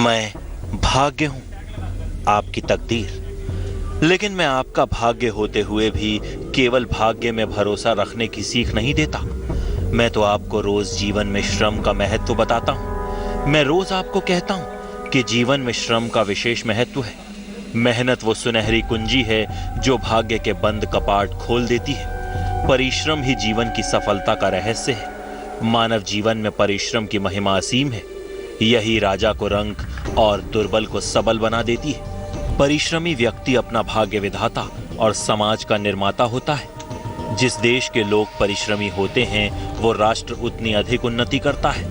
मैं भाग्य हूं, आपकी तकदीर। लेकिन मैं आपका भाग्य होते हुए भी केवल भाग्य में भरोसा रखने की सीख नहीं देता। मैं तो आपको रोज जीवन में श्रम का महत्व बताता हूं। मैं रोज आपको कहता हूं कि जीवन में श्रम का विशेष महत्व है। मेहनत वो सुनहरी कुंजी है जो भाग्य के बंद कपाट खोल देती है। परिश्रम ही जीवन की सफलता का रहस्य है। मानव जीवन में परिश्रम की महिमा असीम है। यही राजा को रंक और दुर्बल को सबल बना देती है। परिश्रमी व्यक्ति अपना भाग्य विधाता और समाज का निर्माता होता है। जिस देश के लोग परिश्रमी होते हैं वो राष्ट्र उतनी अधिक उन्नति करता है।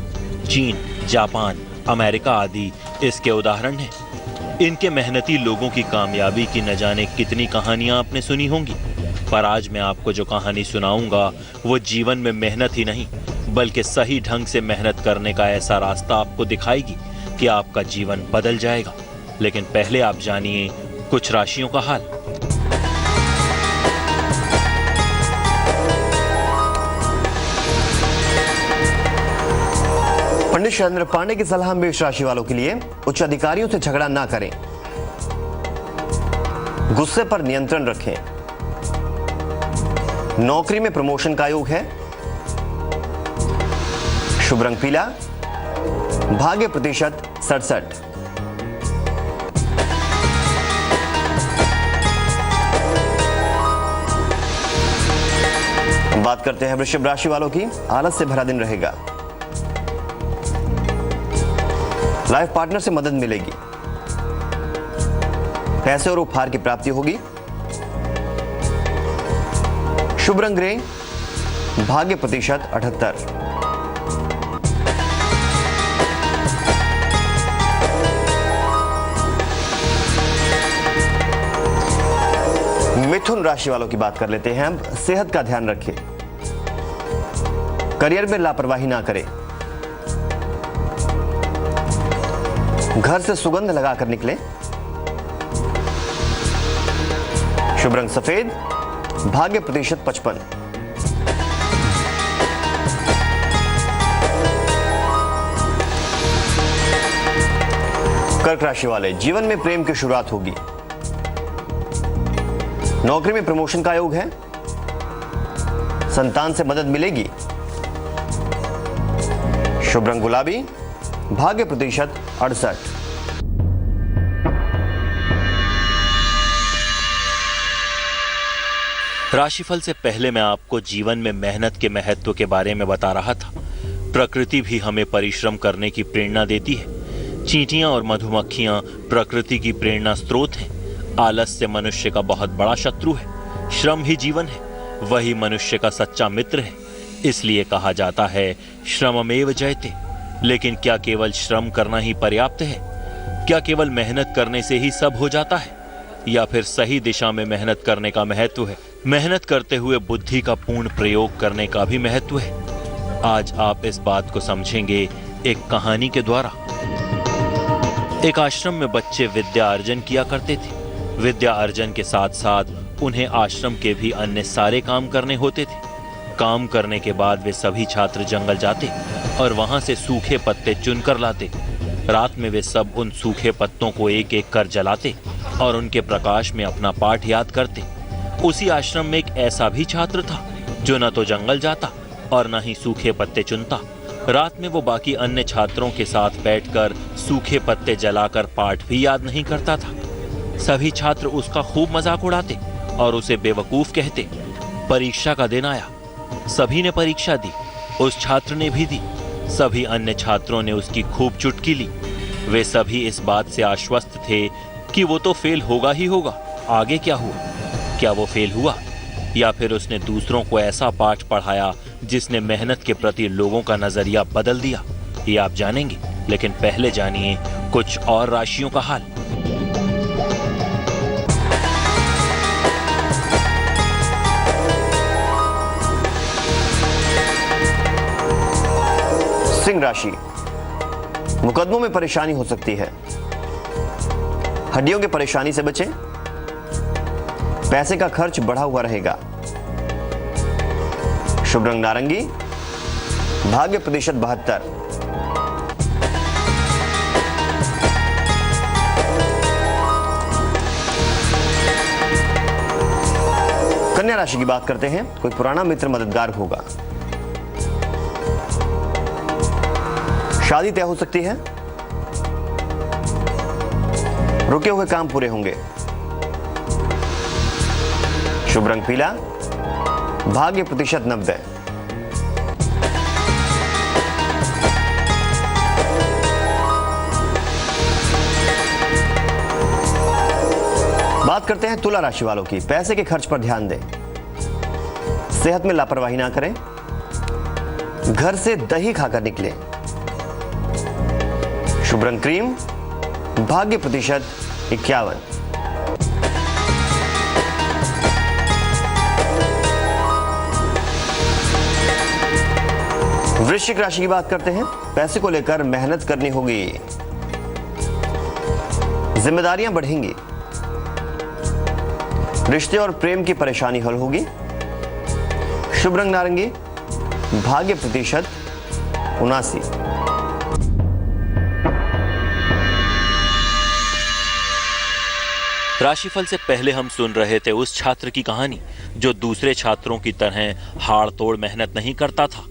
चीन, जापान, अमेरिका आदि इसके उदाहरण हैं। इनके मेहनती लोगों की कामयाबी की न जाने कितनी कहानियां आपने सुनी होंगी, पर आज मैं आपको जो कहानी सुनाऊंगा वो जीवन में मेहनत ही नहीं बल्कि सही ढंग से मेहनत करने का ऐसा रास्ता आपको दिखाएगी कि आपका जीवन बदल जाएगा। लेकिन पहले आप जानिए कुछ राशियों का हाल। पंडित शैलेंद्र पांडे की सलाह मेष राशि वालों के लिए, उच्च अधिकारियों से झगड़ा ना करें, गुस्से पर नियंत्रण रखें, नौकरी में प्रमोशन का योग है, शुभ रंग पीला, भाग्य प्रतिशत 67। बात करते हैं वृषभ राशि वालों की। आलस से भरा दिन रहेगा। लाइफ पार्टनर से मदद मिलेगी। पैसे और उपहार की प्राप्ति होगी। शुभ रंग ग्रे, भाग्य प्रतिशत 78। मिथुन राशि वालों की बात कर लेते हैं। अब सेहत का ध्यान रखें। करियर में लापरवाही ना करें। घर से सुगंध लगाकर निकलें। शुभ रंग सफेद, भाग्य प्रतिशत 55। कर्क राशि वाले, जीवन में प्रेम की शुरुआत होगी। नौकरी में प्रमोशन का योग है। संतान से मदद मिलेगी। शुभ रंग गुलाबी, भाग्य प्रतिशत 68। राशिफल से पहले मैं आपको जीवन में मेहनत के महत्व के बारे में बता रहा था। प्रकृति भी हमें परिश्रम करने की प्रेरणा देती है। चींटियां और मधुमक्खियां प्रकृति की प्रेरणा स्रोत हैं। आलस से मनुष्य का बहुत बड़ा शत्रु है। श्रम ही जीवन है, वही मनुष्य का सच्चा मित्र है। इसलिए कहा जाता है श्रममेव जयते। लेकिन क्या केवल श्रम करना ही पर्याप्त है? क्या केवल मेहनत करने से ही सब हो जाता है, या फिर सही दिशा में मेहनत करने का महत्व है? मेहनत करते हुए बुद्धि का पूर्ण प्रयोग करने का भी महत्व है। आज आप इस बात को समझेंगे एक कहानी के द्वारा। एक आश्रम में बच्चे विद्या अर्जन किया करते थे। विद्या अर्जन के साथ साथ उन्हें आश्रम के भी अन्य सारे काम करने होते थे। काम करने के बाद वे सभी छात्र जंगल जाते और वहां से सूखे पत्ते चुनकर लाते। रात में वे सब उन सूखे पत्तों को एक एक कर जलाते और उनके प्रकाश में अपना पाठ याद करते। उसी आश्रम में एक ऐसा भी छात्र था जो न तो जंगल जाता और न ही सूखे पत्ते चुनता। रात में वो बाकी अन्य छात्रों के साथ बैठकर सूखे पत्ते जलाकर पाठ भी याद नहीं करता था। सभी छात्र उसका खूब मजाक उड़ाते और उसे बेवकूफ कहते। परीक्षा का दिन आया। सभी ने परीक्षा दी। उस छात्र ने भी दी। सभी अन्य छात्रों ने उसकी खूब चुटकी ली। वे सभी इस बात से आश्वस्त थे कि वो तो फेल होगा ही होगा। आगे क्या हुआ? क्या वो फेल हुआ, या फिर उसने दूसरों को ऐसा पाठ पढ़ाया जिसने मेहनत के प्रति लोगों का नजरिया बदल दिया? ये आप जानेंगे। लेकिन पहले जानिए कुछ और राशियों का हाल। सिंह राशि, मुकदमों में परेशानी हो सकती है। हड्डियों की परेशानी से बचें। पैसे का खर्च बढ़ा हुआ रहेगा। शुभ रंग नारंगी, भाग्य प्रतिशत 72। कन्या राशि की बात करते हैं। कोई पुराना मित्र मददगार होगा। शादी तय हो सकती है। रुके हुए काम पूरे होंगे। शुभ रंग पीला, भाग्य प्रतिशत 90। बात करते हैं तुला राशि वालों की। पैसे के खर्च पर ध्यान दें। सेहत में लापरवाही ना करें। घर से दही खाकर निकलें। शुभ रंग क्रीम, भाग्य प्रतिशत 51। वृश्चिक राशि की बात करते हैं। पैसे को लेकर मेहनत करनी होगी। जिम्मेदारियां बढ़ेंगी। रिश्ते और प्रेम की परेशानी हल होगी। शुभ रंग नारंगी, भाग्य प्रतिशत 79। राशिफल से पहले हम सुन रहे थे उस छात्र की कहानी जो दूसरे छात्रों की तरह हाड़ तोड़ मेहनत नहीं करता था।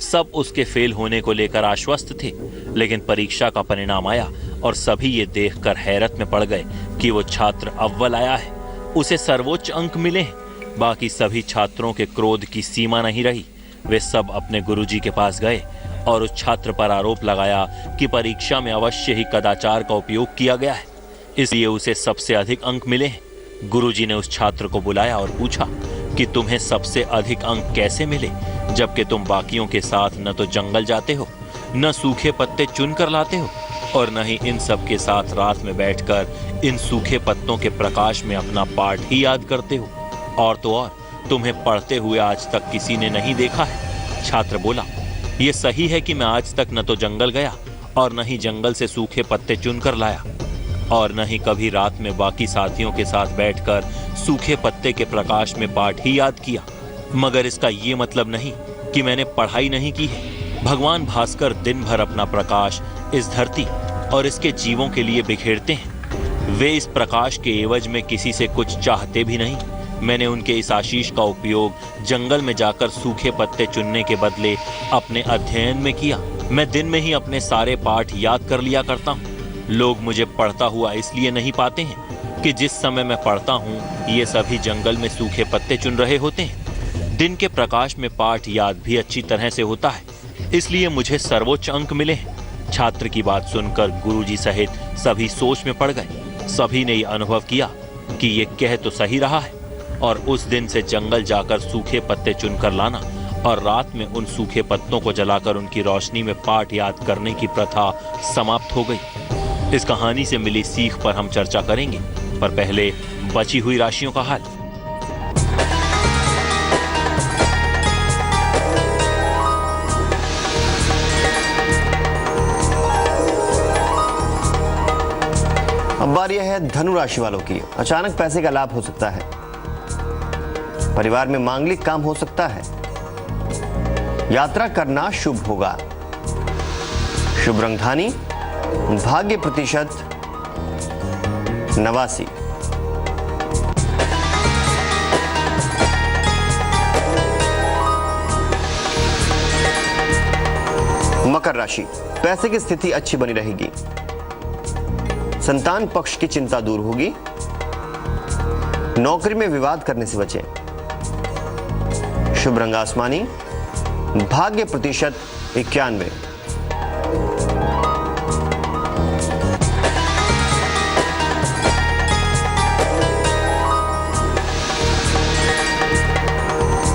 सब उसके फेल होने को लेकर आश्वस्त थे, लेकिन परीक्षा का परिणाम आया और सभी ये देखकर हैरत में पड़ गए कि वो छात्र अव्वल आया है, उसे सर्वोच्च अंक मिले हैं। बाकी सभी छात्रों के क्रोध की सीमा नहीं रही। वे सब अपने गुरुजी के पास गए और उस छात्र पर आरोप लगाया कि परीक्षा में अवश्य ही कदाचार का उपयोग किया गया है, इसलिए उसे सबसे अधिक अंक मिले हैं। गुरुजी ने उस छात्र को बुलाया और पूछा कि तुम्हें सबसे अधिक अंक कैसे मिले, जबकि तुम बाकियों के साथ न तो जंगल जाते हो, न सूखे पत्ते चुन कर लाते हो और न ही इन सब के साथ रात में बैठकर इन सूखे पत्तों के प्रकाश में अपना पाठ ही याद करते हो। और तो और तुम्हें पढ़ते हुए आज तक किसी ने नहीं देखा है। छात्र बोला, ये सही है कि मैं आज तक न तो जंगल गया और न ही जंगल से सूखे पत्ते चुन कर लाया और न ही कभी रात में बाकी साथियों के साथ बैठकर सूखे पत्ते के प्रकाश में पाठ ही याद किया, मगर इसका ये मतलब नहीं कि मैंने पढ़ाई नहीं की है। भगवान भास्कर दिन भर अपना प्रकाश इस धरती और इसके जीवों के लिए बिखेरते हैं। वे इस प्रकाश के एवज में किसी से कुछ चाहते भी नहीं। मैंने उनके इस आशीष का उपयोग जंगल में जाकर सूखे पत्ते चुनने के बदले अपने अध्ययन में किया। मैं दिन में ही अपने सारे पाठ याद कर लिया करता हूँ। लोग मुझे पढ़ता हुआ इसलिए नहीं पाते हैं कि जिस समय मैं पढ़ता हूँ ये सभी जंगल में सूखे पत्ते चुन रहे होते हैं। दिन के प्रकाश में पाठ याद भी अच्छी तरह से होता है, इसलिए मुझे सर्वोच्च अंक मिले हैं। छात्र की बात सुनकर गुरुजी सहित सभी सोच में पड़ गए। सभी ने यह अनुभव किया कि ये कह तो सही रहा है और उस दिन से जंगल जाकर सूखे पत्ते चुनकर लाना और रात में उन सूखे पत्तों को जलाकर उनकी रोशनी में पाठ याद करने की प्रथा समाप्त हो गई। इस कहानी से मिली सीख पर हम चर्चा करेंगे, पर पहले बची हुई राशियों का हाल। अब बारी है धनु राशि वालों की। अचानक पैसे का लाभ हो सकता है। परिवार में मांगलिक काम हो सकता है। यात्रा करना शुभ होगा। शुभ रंग धानी, भाग्य प्रतिशत 89। मकर राशि, पैसे की स्थिति अच्छी बनी रहेगी। संतान पक्ष की चिंता दूर होगी। नौकरी में विवाद करने से बचें। शुभ रंग आसमानी, भाग्य प्रतिशत 91।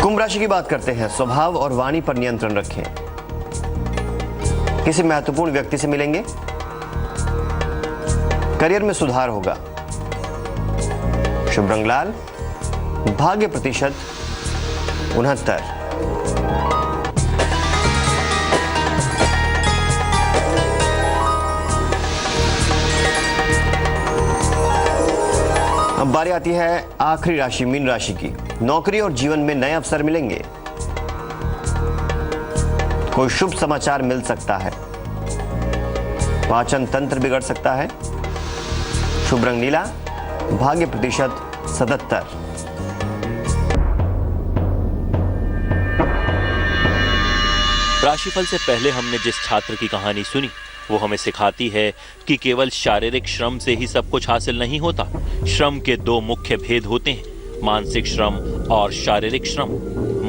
कुंभ राशि की बात करते हैं। स्वभाव और वाणी पर नियंत्रण रखें। किसी महत्वपूर्ण व्यक्ति से मिलेंगे। करियर में सुधार होगा। शुभ रंग लाल, भाग्य प्रतिशत 69। अब बारी आती है आखिरी राशि मीन राशि की। नौकरी और जीवन में नए अवसर मिलेंगे। कोई शुभ समाचार मिल सकता है। पाचन तंत्र बिगड़ सकता है। शुभ रंग नीला, भाग्य प्रतिशत 77। राशिफल से पहले हमने जिस छात्र की कहानी सुनी वो हमें सिखाती है कि केवल शारीरिक श्रम से ही सब कुछ हासिल नहीं होता। श्रम के दो मुख्य भेद होते हैं, मानसिक श्रम और शारीरिक श्रम।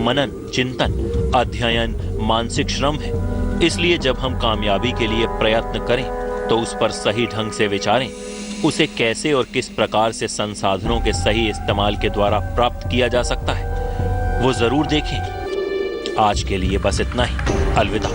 मनन, चिंतन, अध्ययन मानसिक श्रम है। इसलिए जब हम कामयाबी के लिए प्रयत्न करें तो उस पर सही ढंग से विचारें, उसे कैसे और किस प्रकार से संसाधनों के सही इस्तेमाल के द्वारा प्राप्त किया जा सकता है वो जरूर देखें। आज के लिए बस इतना ही। अलविदा।